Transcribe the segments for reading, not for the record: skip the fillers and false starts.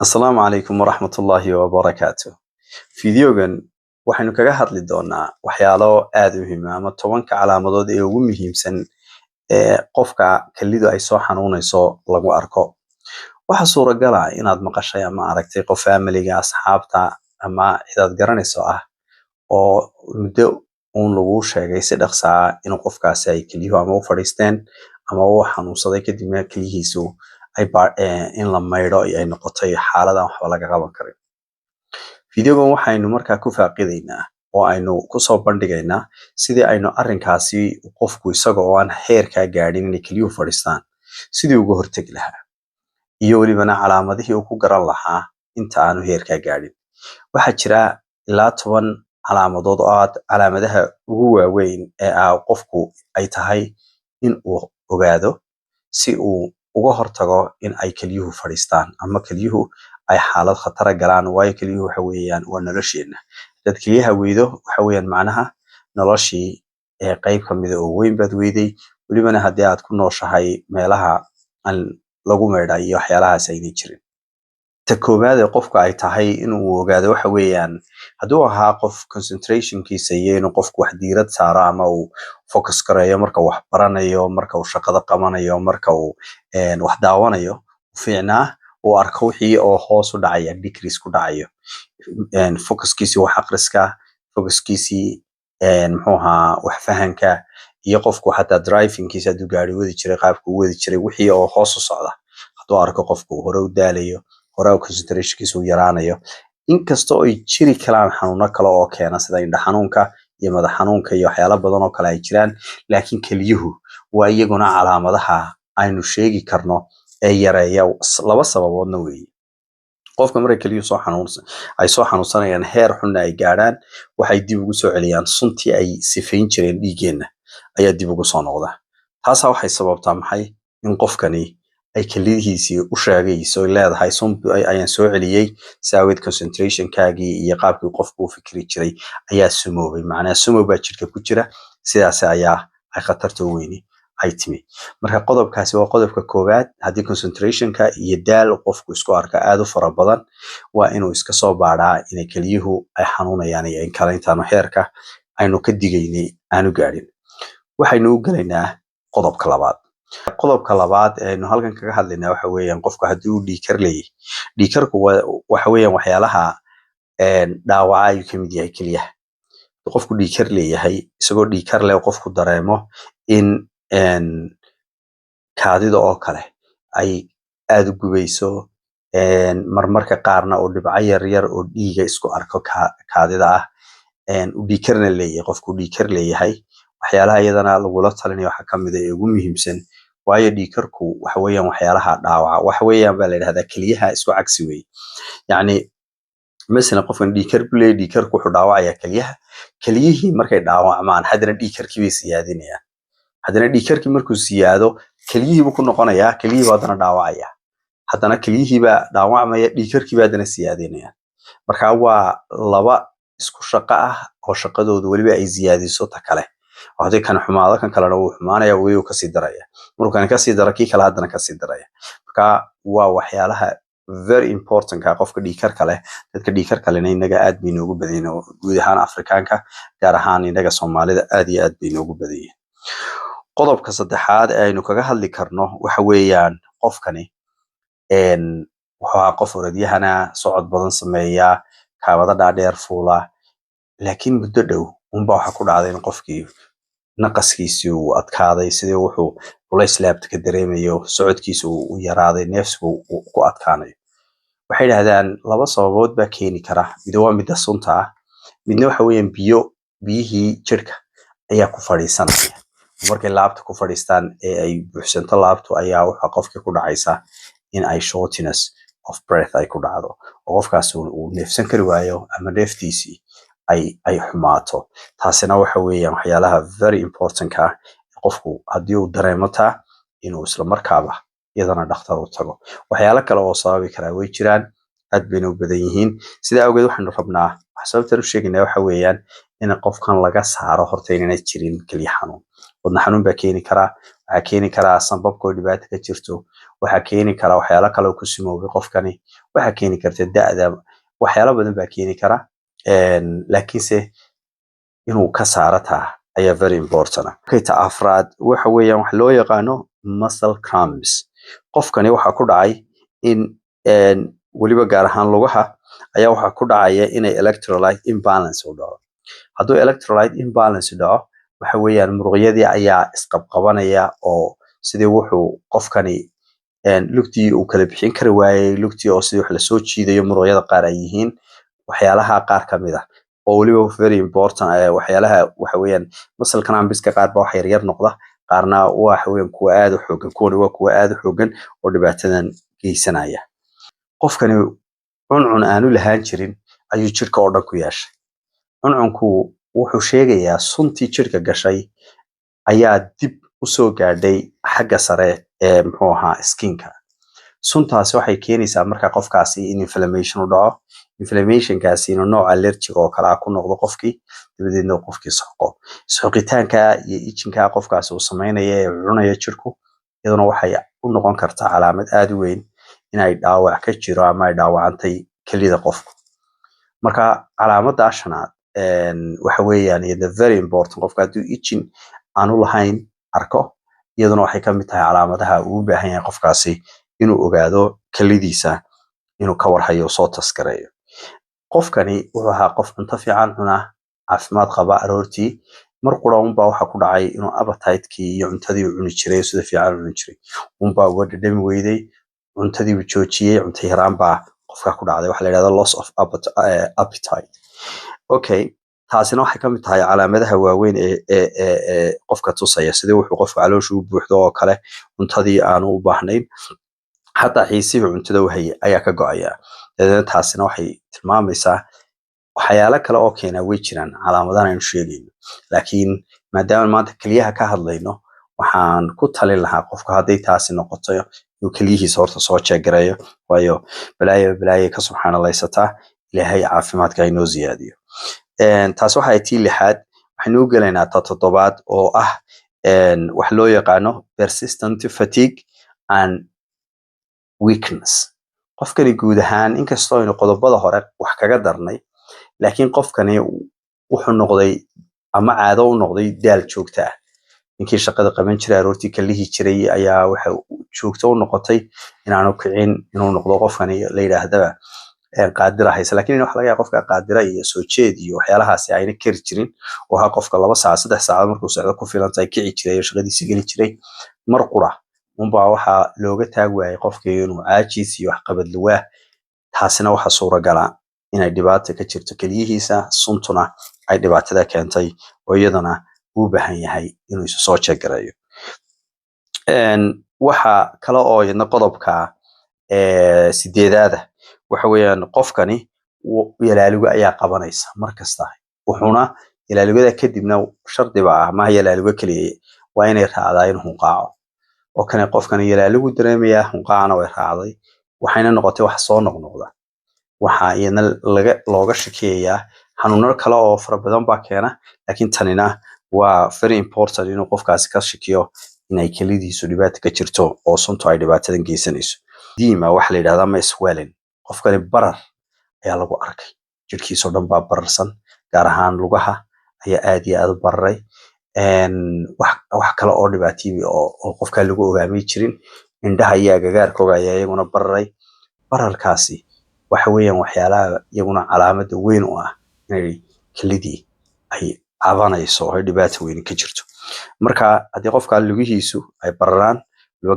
Asalaamu calaykum waraxmatullaahi wabarakaatu. Fiidiyogan waxaynu kaga hadli doonaa waxyaalo aad u muhiim ah ama 10 calaamadood ee ugu muhiimsan ee qofka kalidu ay soo xanuunayso lagu arko. Waxa suuragal ah inaad maqashay ama aragtay qof familiga, asxaabta ama cidaad garanayso ah oo muddo lagu sheegay si dhaqso ah in qofkaasi ay kaliyuhu ama u fadhiisteen ama uu xanuunsaday kadibna kaliyihiisu in la maydho ay noqotay xaaladan waxba laga qaban karin. Fiidiyogan waxaynu markaa ku faaqidaynaa oo aynu ku soo bandhigaynaa sidii aynu arrinkaasi qofku isaga oo aan heerka gaadhin inay kaliyuhu fadhiistaan sidii uga hortagi lahaa iyo welibana calaamadihii uu ku garan lahaa inta aanu heerka gaadhin. Waxaa jira ilaa 10 calaamadood oo calaamadaha ugu waaweyn ee qofku ay tahay in uu ogaado si uu uga hortago in ay kaliyuhu fadhiistaan ama kaliyuhu ay xaalad khatar galaan. Waayo kaliyuhu waxa weeyaan waa nolosheena. Dad kaliyaha weydo waxa weeyaan macnaha noloshii qayb ka mid ah oo weyn baad weyday, welibana haddii aad ku nooshahay meelaha aan lagu maydhay iyo waxyaalahaas ayna jirin. Ta koowaad ee qofka ay tahay inuu ogaado waxa weeyaan hadduu ahaa qof concentrationkiisa iyo inuu qofku wax diirad saaro ama uu focus gareeyo marka uu wax baranayo, marka uu shaqada qabanayo, marka uu wax daawanayo, fiicnaa uu arko wixii oo hoos u dhacaya, decrease ku dhacayo. Focuskiisi wax akhriska, focuskiisi wax fahanka iyo qofku xataa drivingkiisa hadduu gaari wadi jiray qaabku u wadi jiray wixii oo hoos u socda. Hadduu arko qofku hore u daalayo, hore concentrationkiisa u yaraanayo, inkastoo ay jiri karaan xanuuno kale oo keena sida indho xanuunka iyo madax xanuunka iyo waxyaalo badan oo kale ay jiraan, laakiin kaliyuhu waa iyaguna calaamadaha aynu sheegi karno ee yareeya laba sababoodna weeye. Qofka markay kaliyuhu soo xanuunsanayaan heer xun ay gaadhaan waxay dib ugu soo celiyaan suntii ay sifayn jireen dhiigeenna ayaa dib ugu soo noqda. Taasa waxay sababtaa maxay in qofkani ay kaliyihiisii u sheegayso leedahay sun ayaan soo celiyay saawid concentrationkaagii iyo qaabkii qofku u fikri jiray ayaa sumoobay. Macnaha sumow baa jirka ku jira, sidaas ayaa ay khatarta weyni ay timi. Marka qodobkaasi waa qodobka koowaad. Haddii concentrationka iyo daal qofku isku arka aad u fara badan waa inuu iska soo baaraa inay kaliyuhu ay xanuunayaan iyo in kale intaanu heerka aynu ka digaynay aanu gaadhin. Waxaynu u gelaynaa qodobka labaad. Qodobka labaad ee aynu halkan kaga hadlaynaa waxa weeyaan qofku haddii uu dhiigkar leeyahay. Dhiigkarku waxa weeyaan waxyaalaha dhaawaca ayuu ka mid yahay kaliyaha. Qofku dhiigkar leeyahay isagoo dhiigkar leh qofku dareemo in kaadida oo kale ay aad u gubayso, marmarka qaarna oo dhibco yar oo dhiiga isku arko kaadida ah, dhiigkarna leeyahay. Qofku dhiigkar leeyahay waxyaalaha iyadana lagula talinayo waxa ka mid ah ee ugu muhiimsan. Waayo dhiigkarku waxa weeyaan waxyaalaha dhaawaca waxa weeyaan baa la yiraahdaa kaliyaha isku cagsi weeye. Yacni مثلا qofkan dhiigkar ku leeyahay dhiigkarku wuxuu dhaawacayaa kaliyaha. Kaliyihii markay dhaawacmaan haddana dhiigkarkii bay siyaadinayaan. Haddana dhiigkarkii markuu siyaado kaliyihii buu ku noqonayaa, kaliyihii baa haddana dhaawacaya. Haddana kaliyihii baa dhaawacmaya, dhiigkarkii baa haddana siyaadinaya. Marka waa laba isku shaqo ah oo shaqadoodu weliba ay siyaadiso ta kale. Haddii kan xumaado kan kalena wuu xumaanaya wuu ka sii daraya. Markuu kan ka sii daro kii kale haddana ka sii daraya. Marka waa waxyaalaha very important ka qofka dhiigkarka leh. Dadka dhiigkarka leh inaga aad bay noogu badan yihiin guud ahaan Afrikaanka, gaar ahaan inaga Soomaalida aad iyo aad bay noogu badan yihiin. Qodobka saddexaad ee aynu kaga hadli karno waxa weeyaan qofkani wuxuu qof orodyahanaa socod badan sameeya, kaabada dhaadheer fuula, laakiin muddo dhow unbaa waxa ku dhacday in qofkii naqaskiisii uu adkaaday, sidii wuxuu culays laabta ka dareemayo, socodkiisa uu yaraaday, neefsigu uu ku adkaanayo. Waxay yidhaahdaan laba sababood baa keeni kara. Mid waa midda sunta ah, midna waxa weeyaan biyihii jirka ayaa ku fadhiisanaya. Markay laabta ku fadhiistaan ee ay buuxsanto laabtu ayaa waxa qofka ku dhacaysa in ay shortness of breath ay ku dhacdo oo qofkaas uu neefsan kari waayo ama neeftiisii ay xumaato. Taasina waxa weeyaan waxyaalaha very important ka ah qofku haddii uu dareemo inuu isla markaaba iyadana dhakhtar u tago. Waxyaalo kale oo sababi kara way jiraan, aad bayna u badan yihiin. Sidaa awgeed waxaanu rabnaa wax sababta u sheegaynaa waxa weeyaan in qofkan laga saaro horta inay jirin kaliya xanuun. Wadna xanuun baa keeni kara, waxaa keeni kara sanbabka oo dhibaato ka jirto, waxaa keeni kara waxyaalo kale oo ku simoobay qofkani, waxa keeni karta da'da waxyaalo badan baa keeni kara laakiinse inuu ka saaro taa ayaa very important ah. Kayta afraad waxa weeyaan wax loo yaqaano muscle cramps. Qofkani waxa ku dhacay in waliba gaar ahaan lugaha ayaa waxa ku dhacaya inay electrolyte imbalance u dhaco. Hadduu electrolyte imbalance dhaco waxa weeyaan muruqyadii ayaa isqabqabanaya oo sidii wuxuu qofkani lugtii uu kala bixin kari waayay lugtii oo sidii wax la soo jiidayo muruqyada qaar ay yihiin waxyaalaha qaar ka mid ah oo waliba very important waxyaalaha waxa weeyaan muscle cramps-ka qaar baa wax yar noqda qaarna waxa weeyaan kuwa aad u xoogan kuwa aad u xoogan oo dhibaatadan geysanaya. Qofkani cuncun aanu lahaan jirin ayuu jirka oo dhan ku yeeshay. Cuncunku wuxuu sheegayaa suntii jirka gashay ayaa dib u soo gaadhay xagga sare ee muxuu ahaa skinka. Suntaasi waxay keenaysaa marka qofkaasi in inflammation u dhaco. Inflammationkaasi inuu nooc allergic oo kala ku noqdo qofkii dabadeedna qofkii soqo. Soqitaanka iyo itchinka qofkaasi uu sameynaya ee cunaya jirku iyaduna waxay u noqon kartaa calaamad aad u weyn inay dhaawac ka jiro ama ay dhaawacantay kelida qofka. Marka calaamadda shanaad waxa weeyaan iyada very important qofka hadduu itching aanu lahayn arko iyaduna waxay ka mid tahay calaamadaha uu u baahan yahay qofkaasi inuu ogaado kelidiisa inuu ka warhayo soo taskareeyo. Qofkani wuxuu ahaa qof cunto fiican cuna caafimaad qaba aroortii mar qura baa waxa ku dhacay inuu appetite-kii iyo cuntadii uu cuni jiray sida fiican cuni jiray baa uga dhadhami weyday cuntadii uu joojiyay cunto yaraan baa qofka ku dhacday waxa la yiraahdaa loss of appetite. Okay, taasina waxay ka mid tahay calaamadaha waaweyn ee qofka tusaya sidii wuxuu qofka caloosha u buuxdo oo kale cuntadii aanu u baahnayn hatta xiisiga cuntada uu hayay ayaa ka go'aya. Taasina waxay tilmaamaysaa waxyaalo kale oo keena way jiraan calaamadahan aynu sheegayno laakiin maadaama maanta kaliyaha ka hadlayno waxaan ku talin lahaa qofka hadday taasi noqoto inuu kaliyihiisa horta soo jeegareeyo waayo balaayo ka subxaanallaysata ilaahay caafimaadka inoo ziyaadiyo. Taas waxay tii lixaad waxaynu u gelaynaa ta toddobaad oo ah wax loo yaqaano persistent fatigue and weakness. Qofkani guud ahaan inkastoo aynu qodobada hore wax kaga darnay laakiin qofkani wuxuu noqday ama caado u noqday daal joogto ah. Ninkii shaqada qaban jiray aroortii kalihii jiray ayaa waxa joogto u noqotay inaanu kicin inuu noqdo qofkani la yiraahdaba qaadir ah laakiin waxa laga yaabaa qofka qaadira iyo soo jeed iyo waxyaalahaasi ayna kari jirin oo ha qofka 2 saac 3 saac markuu socdo ku filan tahay kici jiray shaqadiisa geli jiray mar qura baa waxa looga taag waayay qofkii inuu caajis iyo wax qabad luwaa taasina waxa suuragal ah inay dhibaato ka jirto kaliyihiisa suntuna ay dhibaatada keentay oo iyadana uu baahan yahay inuu soo jeegareeyo. Waxa kale oo iyadna qodobka sideedaada waxa weeyaan qofkani ilaaligu ayaa qabanaysa markasta wuxuuna ilaaligada kadibna shardi baa ma ilaaligu kaliya waa inay raacdaa in hunqaaco oo kan qofkani ilaaligu dareemaya hunqaacna way raacday waxayna noqotay wax soo noqnoqda waxa iyana looga shakiyayaa xanuuno kale oo fara badan baa keena laakiin tanina waa very important inuu qofkaasi ka shakiyo inay kalidiisu dhibaato ka jirto oo suntu ay dhibaatadan geysanayso. Diima waxa la yiraahdaa ma swelling qofkani barar ayaa lagu arkay jirkiisa oo dhan baa bararsan gaar ahaan lugaha ayaa aad iyo aad u bararay wax kale oo dhibaatooyin oo qofka lagu ogaamay jirin indhaha iyo agagaarkooda ayaa iyaguna bararay bararkaasi waxa weeyaan waxyaalaha iyaguna calaamad weyn u ah inay kalidii ay cabanayso oo dhibaato weyn ka jirto. Marka haddii qofka lugihiisu ay bararaan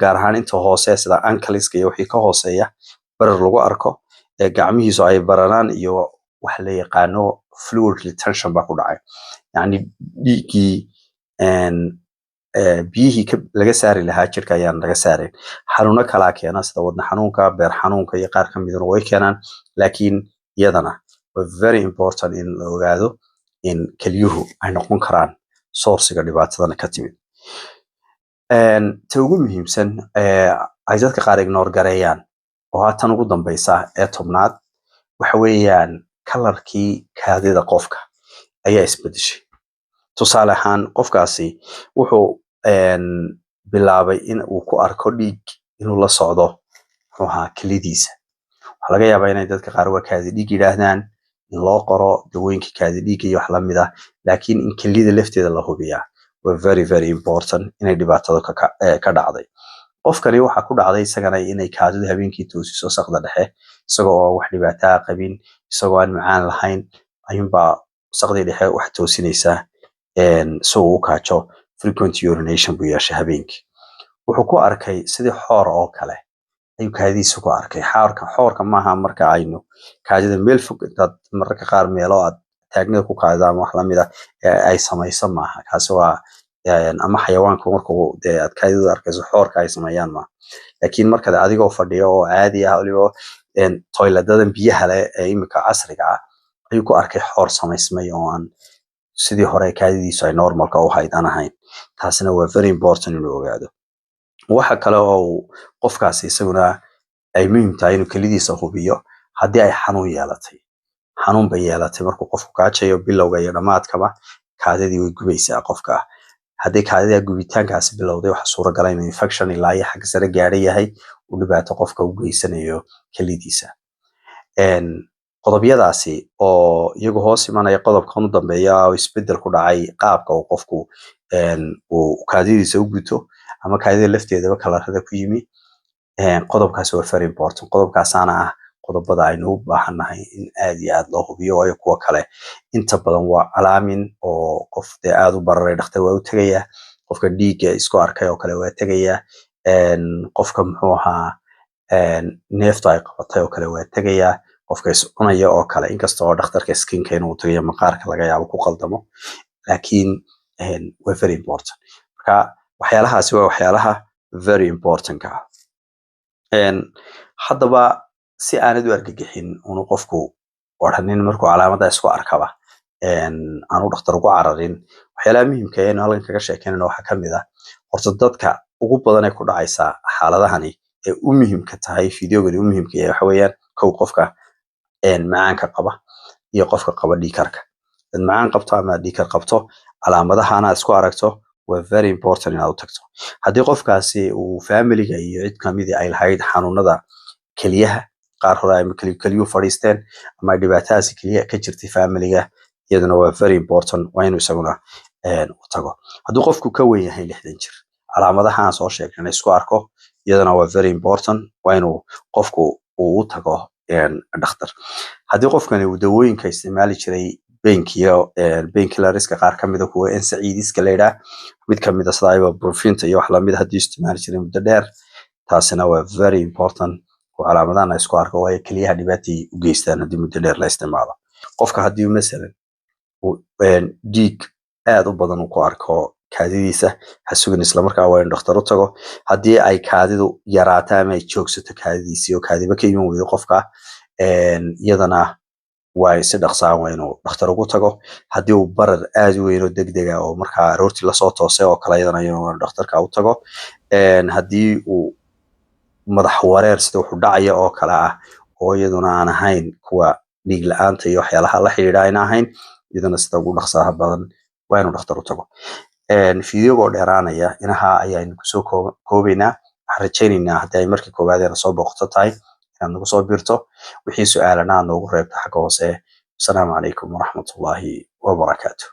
gaar ahaan inta hoose sida ankle-iska iyo wixii ka hooseeya barar lagu arko gacmihiisu ay bararaan iyo wax la yaqaano fluid retention baa ku dhacay yani dhiigii biyihii laga saari lahaa jirka ayaan laga saarin xanuuno kala keena sida wadna xanuunka beer xanuunka iyo qaar ka mid ah way keenaan laakiin iyadana waa very important in la ogaado in kaliyuhu ay noqon karaan source-ga dhibaatadan ka timid. Ta ugu muhiimsan ay dadka qaar ignore gareeyaan oo tan ugu dambaysa ee tobnaad waxa weeyaan kalarkii kaadida qofka ayaa isbedeshay. Tusaale ahaan qofkaasi wuxuu bilaabay in uu ku arko dhiig inuu la socdo ruuxa kalidiisa waxaa laga yaabaa inay dadka qaar waa kaadi dhiig yidhaahdaan in loo qoro dawooyinka kaadi dhiigga iyo wax lamid ah, laakiin in kelida lafteeda la hubiyaa waa very important inay dhibaatada ka dhacday. qofkani waxaa ku dhacday isagana inay kaadidu habeenkii toosiso saqda dhexe, isagoo oo wax dhibaataa qabin, isagoo aan macaan lahayn, ayuunbaa saqdii dhexe wax toosinaysaa si uu u kaajo. Frequent urination buu yeeshay habeenkii. wuxuu ku arkay sidii xoor oo kale ayuu kaadidiisa ku arkay. xoorka maaha marka aynu kaadida meel fog intaad mararka qaar meelo aad taagnida ku kaadida ama wax lamid ah ay samayso maaha. kaasi waa ama xayawaanka markuu dee aad kaadida arkayso xoorka ay sameeyaan maaha, laakiin markaad adigoo fadhiyo oo caadi ah waliba toiladadan biyaha leh ee imika casriga ah ayuu ku arkay xoor samaysmay oo aan sidii hore kaadidiisu ay normalka u hayd aan ahayn. taasina waa very important inuu ogaado. waxa kale oo qofkaasi isaguna ay muhiim tahay inuu kelidiisa hubiyo haddii ay xanuun yeelatay. xanuun bay yeelatay markuu qofku kaajayo bilowga iyo dhammaadkaba kaadidii way gubaysaa qofka. haddii kaadida gubitaankaasi bilowday waxa suuragal ah inuu infection ilaa iyo xagga sare gaadha yahay uu dhibaato qofka u geysanayo kelidiisa. qodobyadaasi oo iyagu hoos imanaya qodobkan u dambeeya oo isbedel ku dhacay qaabka uu qofku uu kaadidiisa u guto ama kaadida lafteedaba kalarada ku yimi. qodobkaasi waa very important. qodobkaasaana ah qodobada aynu u baahannahay in aad iyo aad loo hubiyo, waayo kuwa kale inta badan waa calaamin oo qof dee aad u bararay dhakhtar waa u tegayaa. qofka dhiigga isku arkay oo kale waa tegayaa. qofka muxuu ahaa neeftu ay qabatay oo kale waa tegayaa. qofka is cunaya oo kale inkasta oo dhakhtarka skinka inuu tagayo maqaarka laga yaabo ku qaldamo, laakiin waa very important. marka waxyaalahaasi waa waxyaalaha very importantka ah. haddaba si aanad u argagixin unu qofku odhanin markuu calaamada isku arkaba aanu dhakhtar ugu cararin, waxyaalaha muhiimka ee halkan kaga sheekeynayno waxaa kamid ah horta dadka ugu badan ee ku dhacaysa xaaladahani ee u muhiimka tahay fideogani u muhiimka yahay waxa weeyaan kow qofka macaanka qaba iyo qofka qaba dhiigkarka. dad macaan qabto ama dhiigkar qabto calaamadahana isku aragto waa very important inaad u tagto. haddii qofkaasi uu familiga iyo cid kamidii ay lahayd xanuunada keliyaha, qaar hore ay keliyuhu fadhiisteen ama dhibaatadaasi keliya ka jirtay familiga, iyaduna waa very important, waa inuu isaguna u tago. hadduu qofku ka weyn yahay 60 jir, calaamadaha aan soo sheegnay isku arko, iyaduna waa very important, waa inuu qofku uu u tago dhakhtar. haddii qofkani uu dawooyinka isticmaali jiray painkillerska qaar kamida kuwa NSAIDska la yidhaah, mid kamida sida ibuprofen iyo wax lamid haddii isticmaali jiray muddo dheer, taasina waa very important oo calaamadahan isku arko, waayo keliyaha dhibaatay u geystaan haddii muddo dheer la isticmaalo. qofka haddii masalan dhiig aad u badan uu ku arko kaadidiisa, ha sugin islamarkaa waa inuu dhakhtar u tago. haddii ay kaadidu yaraato ama ay joogsato kaadidiisii oo kaadiba ka iman weydo qofka, iyadana waa si dhaqsaan waa inuu dhakhtar ugu tago. haddii uu barar aad u weyn oo degdega oo markaa aroortii lasoo toosay oo kale, iyadana inuu dhakhtarka u tago. haddii uu madax wareer sida wuxuu dhacaya oo kale ah oo iyaduna aan ahayn kuwa dhiig la-aanta iyo waxyaalaha la xidhiidha ayna ahayn, iyadana sida ugu dhaqsaha badan waa inuu dhakhtar u tago. fideogoo dheeraanaya inaha ayaanu kusoo koobaynaa. waxaan rajaynaynaa haddii ay markii koowaad ee nasoo booqato tahay inaad nagu soo biirto. wixii su-aalana aad noogu reebto xagga hoose. wasalaamu calaykum waraxmatullaahi wabarakaatu.